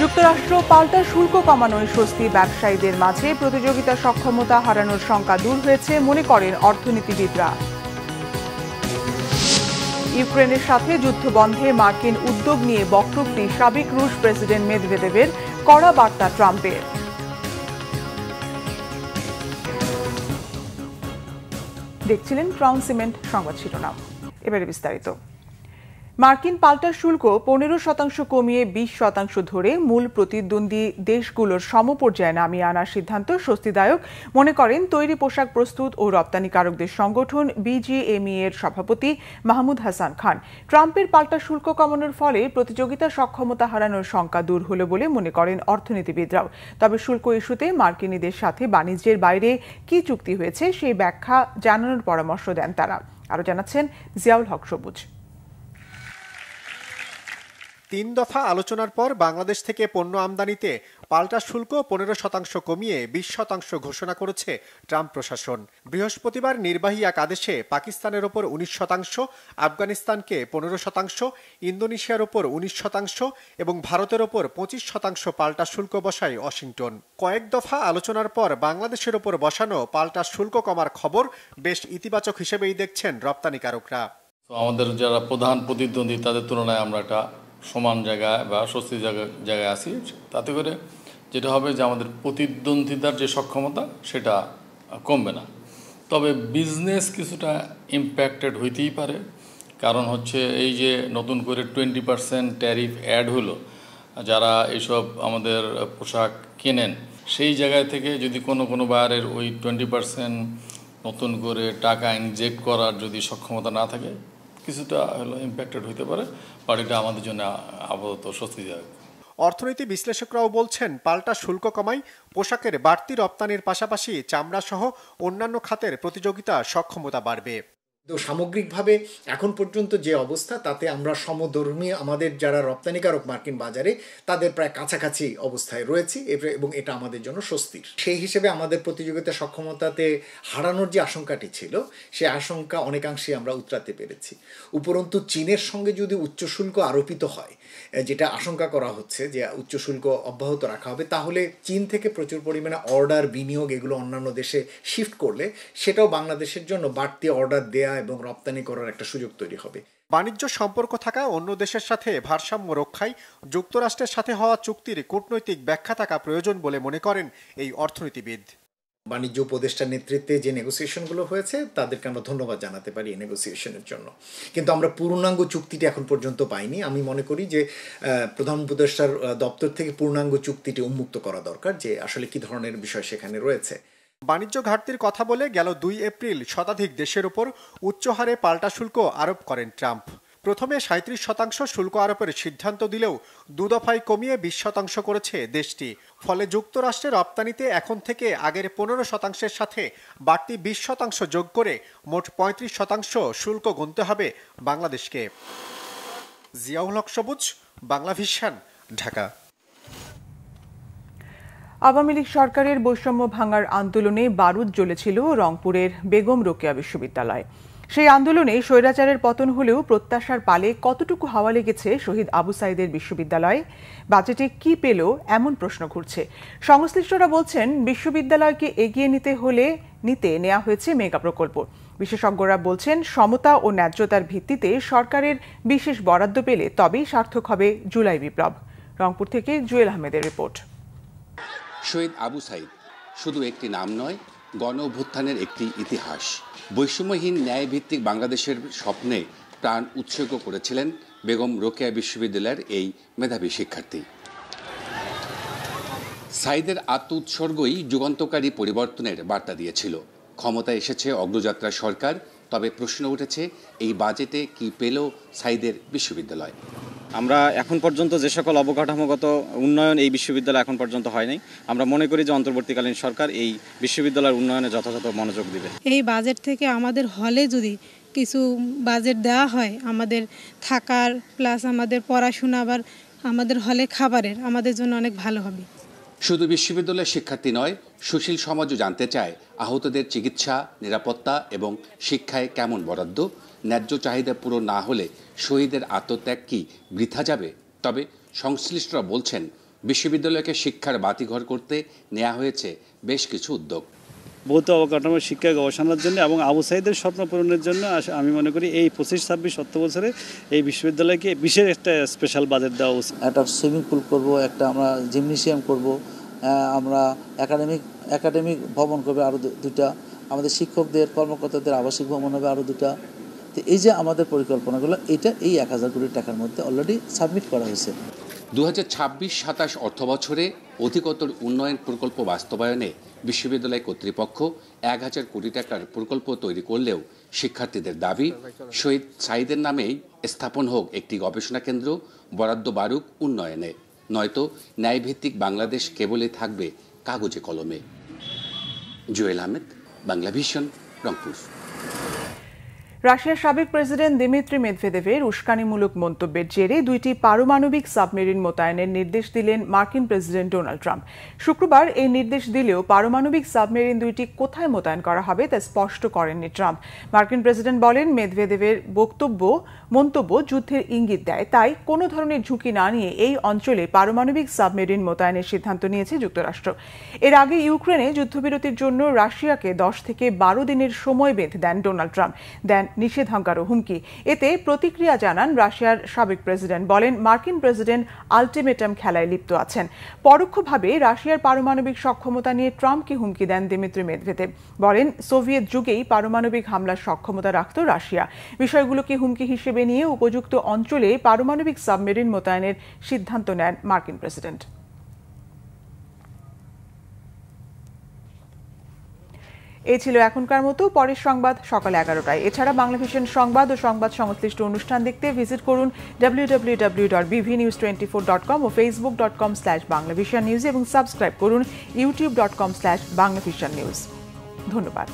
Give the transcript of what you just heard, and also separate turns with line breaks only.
যুক্তরাষ্ট্র পাল্টা শুল্ক কমানোয় স্বস্তি ব্যবসায়ীদের মাঝে প্রতিযোগিতা সক্ষমতা হারানোর শঙ্কা দূর হয়েছে মনে করেন অর্থনীতিবিদরা। ইউক্রেনের সাথে যুদ্ধ বন্ধে মার্কিন উদ্যোগ নিয়ে বক্তব্যটি সাবেক রুশ প্রেসিডেন্ট মেদভেদেভের কড়া বার্তা ট্রাম্পের। দেখছিলেন ক্রাউন সিমেন্ট সংবাদ শিরোনাম, এবারে বিস্তারিত। মার্কিন পাল্টা শুল্ক 15% কমিয়ে 20% ধরে মূল প্রতিদ্বন্দ্বী দেশগুলোর সমপর্যায়ে নামিয়ে আনার সিদ্ধান্ত স্বস্তিদায়ক মনে করেন তৈরি পোশাক প্রস্তুত ও রপ্তানিকারকদের সংগঠন বিজিএমই এর সভাপতি মাহমুদ হাসান খান। ট্রাম্পের পাল্টা শুল্ক কমানোর ফলে প্রতিযোগিতা সক্ষমতা হারানোর শঙ্কা দূর হলো বলে মনে করেন অর্থনীতিবিদরাও। তবে শুল্ক ইস্যুতে মার্কিনীদের সাথে বাণিজ্যের বাইরে কি চুক্তি হয়েছে সেই ব্যাখ্যা জানানোর পরামর্শ দেন তারা। আরও জানাচ্ছেন জিয়াউল হক সবুজ।
3 দফা আলোচনার পর বাংলাদেশ থেকে পণ্য আমদানিতে পাল্টা শুল্ক 15% কমিয়ে 20% ঘোষণা করেছে ট্রাম্প প্রশাসন। বৃহস্পতিবার নির্বাহী এক আদেশে পাকিস্তানের ওপর 19%, আফগানিস্তানকে 15%, ইন্দোনেশিয়ার ওপর 19% এবং ভারতের ওপর 25% পাল্টা শুল্ক বসায় ওয়াশিংটন। কয়েক দফা আলোচনার পর বাংলাদেশের ওপর বসানো পাল্টা শুল্ক কমার খবর বেশ ইতিবাচক হিসেবেই দেখছেন রপ্তানিকারকরা।
আমাদের যারা প্রধান প্রতিদ্বন্দ্বী তাদের তুলনায় আমরা একটা সমান জায়গায় বা স্বস্তির জায়গায় আছি। তাতে করে যেটা হবে যে আমাদের প্রতিদ্বন্দ্বিতার যে সক্ষমতা সেটা কমবে না। তবে বিজনেস কিছুটা ইম্প্যাক্টেড হইতেই পারে, কারণ হচ্ছে এই যে নতুন করে 20% ট্যারিফ অ্যাড হলো, যারা এইসব আমাদের পোশাক কেনেন সেই জায়গায় থেকে যদি কোনো বায়ারের ওই 20% নতুন করে টাকা ইনজেক্ট করার যদি সক্ষমতা না থাকে কিছুটা হলো ইম্প্যাক্টেড হইতে পারে, বাট এটা আমাদের জন্য আপাতত স্বস্তিদায়ক।
অর্থনীতি বিশ্লেষকরাও বলছেন পাল্টা শুল্ক কমায় পোশাকের বাড়তি রপ্তানির পাশাপাশি চামড়া সহ অন্যান্য খাতের প্রতিযোগিতা সক্ষমতা বাড়বে।
তো সামগ্রিকভাবে এখন পর্যন্ত যে অবস্থা তাতে আমরা সমধর্মী আমাদের যারা রপ্তানিকারক মার্কিন বাজারে তাদের প্রায় কাছাকাছি অবস্থায় রয়েছি এবং এটা আমাদের জন্য স্বস্তির। সেই হিসেবে আমাদের প্রতিযোগিতা সক্ষমতাতে হারানোর যে আশঙ্কাটি ছিল সেই আশঙ্কা অনেকাংশে আমরা উতরাতে পেরেছি। উপরন্তু চীনের সঙ্গে যদি উচ্চ শুল্ক আরোপিত হয়, যেটা আশঙ্কা করা হচ্ছে যে উচ্চ শুল্ক অব্যাহত রাখা হবে, তাহলে চীন থেকে প্রচুর পরিমাণে অর্ডার বিনিয়োগ এগুলো অন্যান্য দেশে শিফট করলে সেটাও বাংলাদেশের জন্য বাড়তি অর্ডার দেয়া এবং রপ্তানি করার একটা সুযোগ তৈরি হবে।
বাণিজ্য সম্পর্ক থাকা অন্য দেশের সাথে ভারসাম্য রক্ষায় যুক্তরাষ্ট্রের সাথে হওয়া চুক্তির কূটনৈতিক ব্যাখ্যা থাকা প্রয়োজন বলে মনে করেন এই অর্থনীতিবিদ।
বাণিজ্য উপদেষ্টার নেতৃত্বে যে নেগোসিয়েশনগুলো হয়েছে তাদেরকে আমরা ধন্যবাদ জানাতে পারি এই নেগোসিয়েশনের জন্য, কিন্তু আমরা পূর্ণাঙ্গ চুক্তিটি এখন পর্যন্ত পাইনি। আমি মনে করি যে প্রধান উপদেষ্টার দপ্তর থেকে পূর্ণাঙ্গ চুক্তিটি উন্মুক্ত করা দরকার, যে আসলে কি ধরনের বিষয় সেখানে রয়েছে।
বাণিজ্য ঘাটতির কথা বলে গেল 2 এপ্রিল শতাধিক দেশের উপর উচ্চ হারে পাল্টা শুল্ক আরোপ করেন ট্রাম্প। প্রথমে 37% শুল্ক আরোপের সিদ্ধান্ত দিলেও 2 দফায় কমিয়ে 20% করেছে দেশটি। ফলে যুক্তরাষ্ট্রের রপ্তানিতে এখন থেকে আগের 15%-এর সাথে বাড়তি 20% যোগ করে মোট 35% শুল্ক গুনতে হবে বাংলাদেশকে। জিয়াউল হক সবুজ, বাংলা ভিশন, ঢাকা।
আওয়ামী লীগ সরকারের বৈষম্য ভাঙার আন্দোলনে বারুদ জ্বলেছিল রংপুরের বেগম রোকেয়া বিশ্ববিদ্যালয়। সেই আন্দোলনে স্বৈরাচারের পতন হলেও প্রত্যাশার পালে কতটুকু হাওয়া লেগেছে শহীদ আবু সাইদের বিশ্ববিদ্যালয়ে? বাজেটে কি পেল এমন প্রশ্ন ঘুরছে। সংশ্লিষ্টরা বলছেন বিশ্ববিদ্যালয়কে এগিয়ে নিতে নেওয়া হয়েছে মেগা প্রকল্প। বিশেষজ্ঞরা বলছেন সমতা ও ন্যায্যতার ভিত্তিতে সরকারের বিশেষ বরাদ্দ পেলে তবেই সার্থক হবে জুলাই বিপ্লব। রংপুর থেকে জুয়েল আহমেদের রিপোর্ট।
শহীদ আবু সাইদ শুধু একটি নাম নয়, গণ অভ্যুত্থানের একটি ইতিহাস। বৈষম্যহীন ন্যায়ভিত্তিক বাংলাদেশের স্বপ্নে প্রাণ উৎসর্গ করেছিলেন বেগম রোকেয়া বিশ্ববিদ্যালয়ের এই মেধাবী শিক্ষার্থী। সাইদের আত্ম উৎসর্গই যুগান্তকারী পরিবর্তনের বার্তা দিয়েছিল। ক্ষমতায় এসেছে অগ্রযাত্রা সরকার, তবে প্রশ্ন উঠেছে এই বাজেটে কি পেল সাইদের বিশ্ববিদ্যালয়?
আমরা এখন পর্যন্ত যে সকল অবকাঠামোগত উন্নয়ন এই বিশ্ববিদ্যালয় এখন পর্যন্ত হয়নি, আমরা মনে করি যে অন্তর্বর্তীকালীন সরকার এই বিশ্ববিদ্যালয়ের উন্নয়নে যথাযথ মনোযোগ দিবে।
এই বাজেট থেকে আমাদের হলে যদি কিছু বাজেট দেওয়া হয়, আমাদের থাকার প্লাস আমাদের পড়াশোনা, আবার আমাদের হলে খাবারের, আমাদের জন্য অনেক ভালো হবে।
শুধু বিশ্ববিদ্যালয়ের শিক্ষার্থী নয়, সুশীল সমাজও জানতে চায় আহতদের চিকিৎসা, নিরাপত্তা এবং শিক্ষায় কেমন বরাদ্দ। ন্যায্য চাহিদা পূরণ না হলে শহীদের আত্মত্যাগ কি বৃথা যাবে? তবে সংশ্লিষ্টরা বলছেন বিশ্ববিদ্যালয়কে শিক্ষার বাতিঘর করতে নেওয়া হয়েছে বেশ কিছু উদ্যোগ।
ভৌত অবকাঠামো শিক্ষা গবেষণার জন্য এবং আবু সাইদের স্বপ্ন পূরণের জন্য আমি মনে করি এই 25-26 বছরে এই বিশ্ববিদ্যালয়কে বিশেষ একটা স্পেশাল বাজেট দেওয়া উচিত।
একটা সুইমিং পুল করব, একটা আমরা জিমনেশিয়াম করব, আমরা একাডেমিক ভবন করবে আরও 2টা, আমাদের শিক্ষকদের কর্মকর্তাদের আবাসিক ভবন হবে আরও 2টা। তো এই যে আমাদের পরিকল্পনাগুলো, এটা এই 1000 কোটি টাকার মধ্যে অলরেডি সাবমিট করা হয়েছে।
2026-27 অর্থবছরে অধিকতর উন্নয়ন প্রকল্প বাস্তবায়নে বিশ্ববিদ্যালয় কর্তৃপক্ষ 1000 কোটি টাকার প্রকল্প তৈরি করলেও শিক্ষার্থীদের দাবি শহীদ সাঈদের নামেই স্থাপন হোক একটি গবেষণা কেন্দ্র, বরাদ্দ বাড়ুক উন্নয়নে, নয়তো ন্যায়ভিত্তিক বাংলাদেশ কেবলই থাকবে কাগজে কলমে। জুয়েল আহমেদ, বাংলা ভিশন, রংপুর।
রাশিয়ার সাবেক প্রেসিডেন্ট দিমিত্রি মেদভেদেভের উস্কানিমূলক মন্তব্যের জেরে 2টি পারমাণবিক সাবমেরিন মোতায়েনের নির্দেশ দিলেন মার্কিন প্রেসিডেন্ট ডোনাল্ড ট্রাম্প। শুক্রবার এই নির্দেশ দিলেও পারমাণবিক সাবমেরিন 2টি কোথায় মোতায়েন করা হবে তা স্পষ্ট করেননি ট্রাম্প। মার্কিন প্রেসিডেন্ট বলেন, মেদভেদেভের মন্তব্য যুদ্ধের ইঙ্গিত দেয়, তাই কোনো ধরনের ঝুঁকি না নিয়ে এই অঞ্চলে পারমাণবিক সাবমেরিন মোতায়েনের সিদ্ধান্ত নিয়েছে যুক্তরাষ্ট্র। এর আগে ইউক্রেনে যুদ্ধবিরতির জন্য রাশিয়াকে 10 থেকে 12 দিনের সময় বেঁধে দেন ডোনাল্ড ট্রাম্প, দেন নিষেধাজ্ঞারও হুমকি। এতে প্রতিক্রিয়া জানান রাশিয়ার সাবেক প্রেসিডেন্ট, বলেন মার্কিন প্রেসিডেন্ট আলটিমেটাম খেলায় লিপ্ত আছেন। পরোক্ষভাবে রাশিয়ার পারমাণবিক সক্ষমতা নিয়ে ট্রাম্পকে হুমকি দেন দিমিত্রি মেদভেদেভ, বলেন সোভিয়েত যুগেই পারমাণবিক হামলার সক্ষমতা রাখত রাশিয়া। বিষয়গুলোকে হুমকি হিসেবে নিয়ে উপযুক্ত অঞ্চলে পারমাণবিক সাবমেরিন মোতায়েনের সিদ্ধান্ত নেন মার্কিন প্রেসিডেন্ট। এই ছিল এখনকার মতো। পরের সংবাদ সকাল 11টায়। এছাড়া বাংলা ভিশন সংবাদ ও সংবাদ সংশ্লিষ্ট অনুষ্ঠান দেখতে ভিজিট করুন www.bvnews24.com ও facebook.com/banglavishannews এবং সাবস্ক্রাইব করুন youtube.com/banglavishannews। ধন্যবাদ।